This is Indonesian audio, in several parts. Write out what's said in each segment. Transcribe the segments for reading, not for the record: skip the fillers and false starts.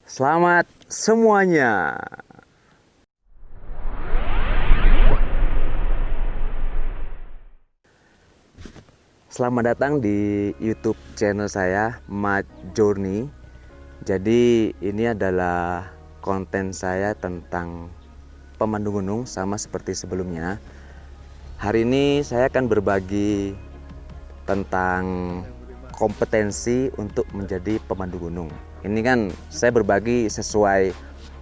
Selamat semuanya. Selamat datang di YouTube channel saya, Mat Journey. Jadi ini adalah konten saya tentang pemandu gunung sama seperti sebelumnya. Hari ini saya akan berbagi tentang kompetensi untuk menjadi pemandu gunung. Ini kan saya berbagi sesuai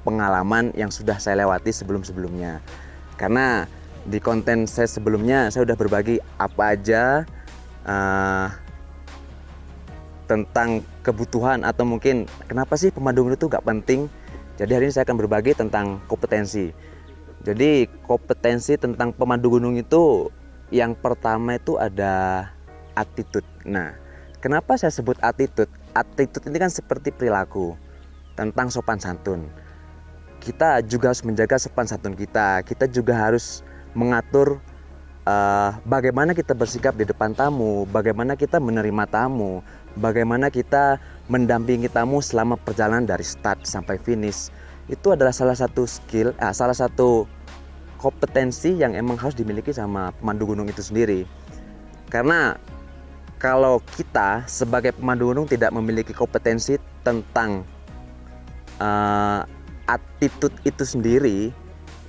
pengalaman yang sudah saya lewati sebelum-sebelumnya. Karena di konten saya sebelumnya saya sudah berbagi apa aja tentang kebutuhan atau mungkin kenapa sih pemandu gunung itu gak penting. Jadi hari ini saya akan berbagi tentang kompetensi. Jadi kompetensi tentang pemandu gunung itu yang pertama itu ada attitude. Nah, kenapa saya sebut attitude? Attitude ini kan seperti perilaku tentang sopan santun. Kita juga harus menjaga sopan santun kita. Kita juga harus mengatur bagaimana kita bersikap di depan tamu, bagaimana kita menerima tamu, bagaimana kita mendampingi tamu selama perjalanan dari start sampai finish. Itu adalah salah satu skill, salah satu kompetensi yang emang harus dimiliki sama pemandu gunung itu sendiri. Karena kalau kita sebagai pemandu gunung tidak memiliki kompetensi tentang attitude itu sendiri,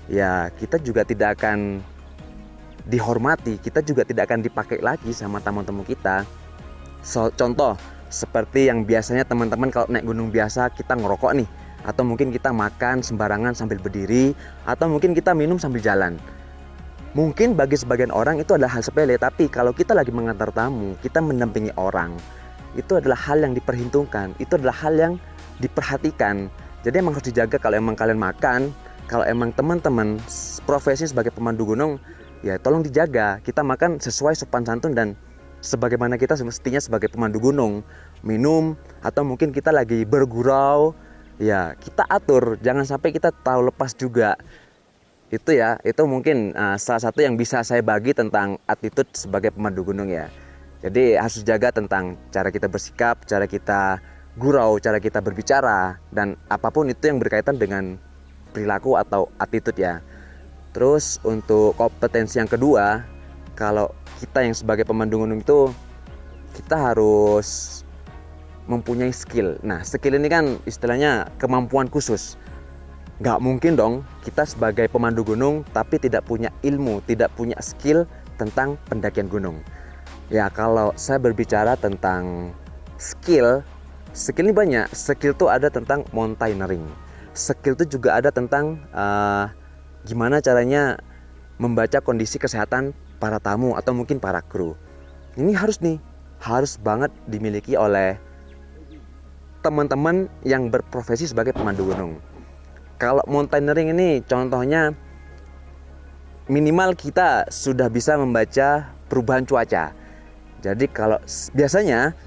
ya kita juga tidak akan dihormati, kita juga tidak akan dipakai lagi sama tamu-tamu kita. Contoh seperti yang biasanya teman-teman kalau naik gunung biasa kita ngerokok nih, atau mungkin kita makan sembarangan sambil berdiri, atau mungkin kita minum sambil jalan. Mungkin bagi sebagian orang itu adalah hal sepele, tapi kalau kita lagi mengantar tamu, kita mendampingi orang, itu adalah hal yang diperhitungkan, itu adalah hal yang diperhatikan. Jadi emang harus dijaga. Kalau emang kalian makan, kalau emang teman-teman profesi sebagai pemandu gunung, ya tolong dijaga. Kita makan sesuai sopan santun dan sebagaimana kita semestinya sebagai pemandu gunung. Minum atau mungkin kita lagi bergurau, ya kita atur, jangan sampai kita tahu lepas juga. Itu ya, itu mungkin salah satu yang bisa saya bagi tentang attitude sebagai pemandu gunung ya. Jadi harus jaga tentang cara kita bersikap, cara kita gurau, cara kita berbicara, dan apapun itu yang berkaitan dengan perilaku atau attitude ya. Terus untuk kompetensi yang kedua, kalau kita yang sebagai pemandu gunung itu kita harus mempunyai skill. Nah, skill ini kan istilahnya kemampuan khusus. Gak mungkin dong kita sebagai pemandu gunung tapi tidak punya ilmu, tidak punya skill tentang pendakian gunung. Ya kalau saya berbicara tentang skill ini banyak. Skill itu ada tentang mountaineering. Skill itu juga ada tentang gimana caranya membaca kondisi kesehatan para tamu atau mungkin para kru. Ini harus banget dimiliki oleh teman-teman yang berprofesi sebagai pemandu gunung. Kalau mountaineering ini contohnya minimal kita sudah bisa membaca perubahan cuaca. Jadi kalau biasanya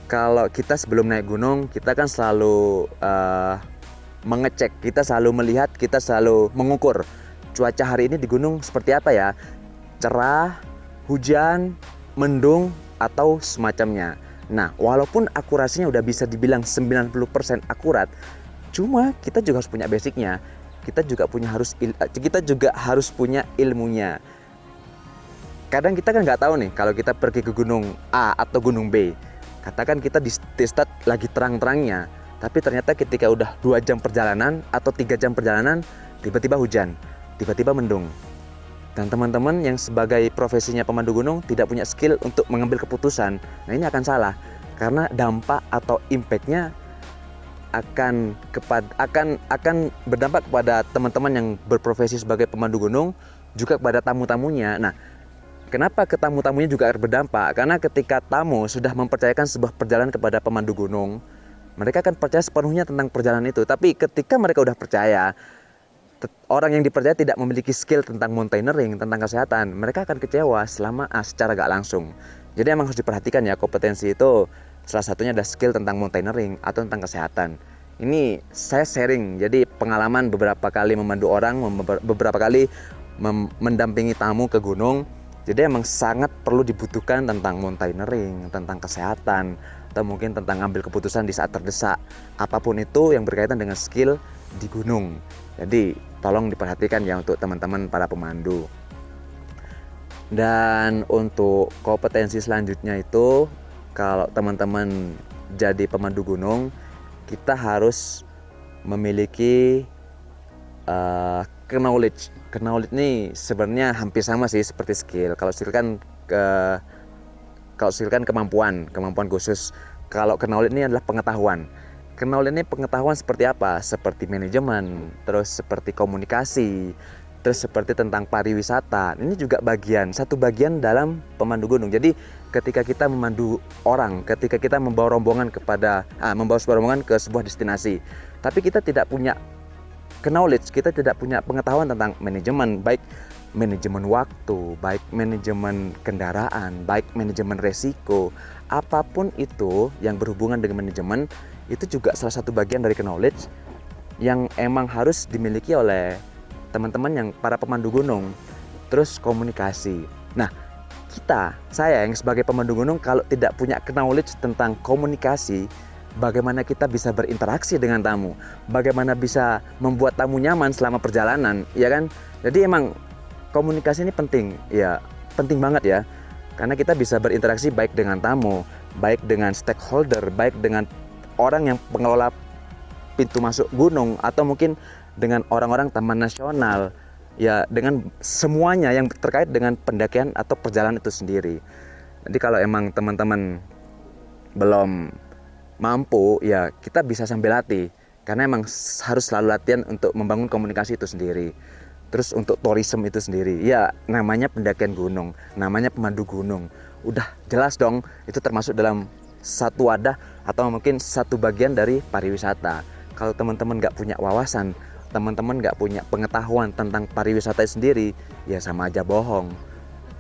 kalau kita sebelum naik gunung kita kan selalu mengecek, kita selalu melihat, kita selalu mengukur cuaca hari ini di gunung seperti apa ya. Cerah, hujan, mendung atau semacamnya. Nah, walaupun akurasinya udah bisa dibilang 90% akurat, cuma kita juga harus punya basicnya. Kita juga harus punya ilmunya. Kadang kita kan nggak tahu nih kalau kita pergi ke gunung A atau gunung B. Katakan kita di start lagi terang-terangnya, tapi ternyata ketika udah 2 jam perjalanan atau 3 jam perjalanan, tiba-tiba hujan, tiba-tiba mendung. Dan teman-teman yang sebagai profesinya pemandu gunung tidak punya skill untuk mengambil keputusan. Nah ini akan salah, karena dampak atau impactnya akan berdampak kepada teman-teman yang berprofesi sebagai pemandu gunung, juga kepada tamu-tamunya. Nah, kenapa ke tamu-tamunya juga akan berdampak? Karena ketika tamu sudah mempercayakan sebuah perjalanan kepada pemandu gunung, mereka akan percaya sepenuhnya tentang perjalanan itu. Tapi ketika mereka udah percaya, orang yang dipercaya tidak memiliki skill tentang mountaineering, tentang kesehatan, mereka akan kecewa secara gak langsung. Jadi emang harus diperhatikan ya, kompetensi itu salah satunya ada skill tentang mountaineering atau tentang kesehatan. Ini saya sharing, jadi pengalaman beberapa kali memandu orang, beberapa kali mendampingi tamu ke gunung. Jadi emang sangat perlu dibutuhkan tentang mountaineering, tentang kesehatan, atau mungkin tentang ambil keputusan di saat terdesak. Apapun itu yang berkaitan dengan skill di gunung. Jadi tolong diperhatikan ya untuk teman-teman para pemandu. Dan untuk kompetensi selanjutnya itu, kalau teman-teman jadi pemandu gunung, kita harus memiliki knowledge. Knowledge ini sebenarnya hampir sama sih seperti skill. Kalau skill kan kemampuan khusus. Kalau knowledge ini adalah pengetahuan. Knowledge ini pengetahuan seperti apa? Seperti manajemen, terus seperti komunikasi, terus seperti tentang pariwisata. Ini juga satu bagian dalam pemandu gunung. Jadi ketika kita memandu orang, ketika kita membawa sebuah rombongan ke sebuah destinasi, tapi kita tidak punya knowledge, kita tidak punya pengetahuan tentang manajemen, baik manajemen waktu, baik manajemen kendaraan, baik manajemen resiko, apapun itu yang berhubungan dengan manajemen, itu juga salah satu bagian dari knowledge yang emang harus dimiliki oleh teman-teman yang para pemandu gunung. Terus komunikasi. Nah, saya yang sebagai pemandu gunung kalau tidak punya knowledge tentang komunikasi, bagaimana kita bisa berinteraksi dengan tamu, bagaimana bisa membuat tamu nyaman selama perjalanan, ya kan? Jadi emang komunikasi ini penting, ya penting banget ya, karena kita bisa berinteraksi baik dengan tamu, baik dengan stakeholder, baik dengan orang yang pengelola pintu masuk gunung, atau mungkin dengan orang-orang taman nasional, ya dengan semuanya yang terkait dengan pendakian atau perjalanan itu sendiri. Jadi kalau emang teman-teman belum mampu, ya kita bisa sambil latih, karena emang harus selalu latihan untuk membangun komunikasi itu sendiri. Terus untuk tourism itu sendiri, ya namanya pendakian gunung, namanya pemandu gunung, udah jelas dong itu termasuk dalam satu wadah atau mungkin satu bagian dari pariwisata. Kalau teman-teman nggak punya wawasan, teman-teman nggak punya pengetahuan tentang pariwisata sendiri, ya sama aja bohong.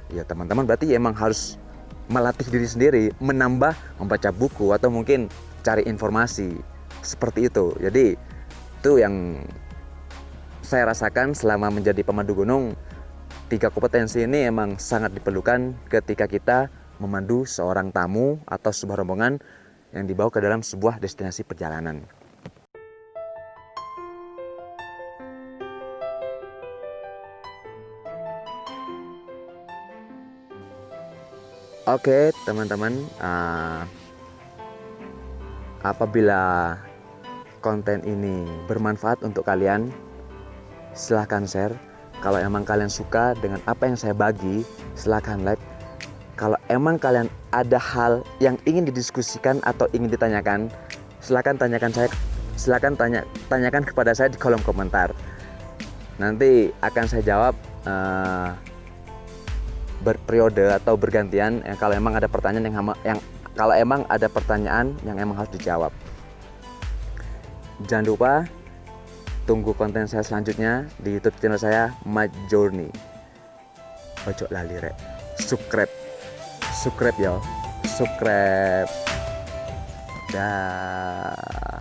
Ya teman-teman berarti emang harus melatih diri sendiri, membaca buku, atau mungkin cari informasi seperti itu. Jadi itu yang saya rasakan selama menjadi pemandu gunung. 3 kompetensi ini emang sangat diperlukan ketika kita memandu seorang tamu atau sebuah rombongan yang dibawa ke dalam sebuah destinasi perjalanan. Oke teman-teman, apabila konten ini bermanfaat untuk kalian, silahkan share. Kalau emang kalian suka dengan apa yang saya bagi, silahkan like. Kalau emang kalian ada hal yang ingin didiskusikan atau ingin ditanyakan, silahkan tanyakan kepada saya di kolom komentar. Nanti akan saya jawab berperiode atau bergantian, kalau emang ada pertanyaan yang emang harus dijawab. Jangan lupa tunggu konten saya selanjutnya di YouTube channel saya, My Journey. Ojo lali rek, subscribe ya, subscribe. Dah.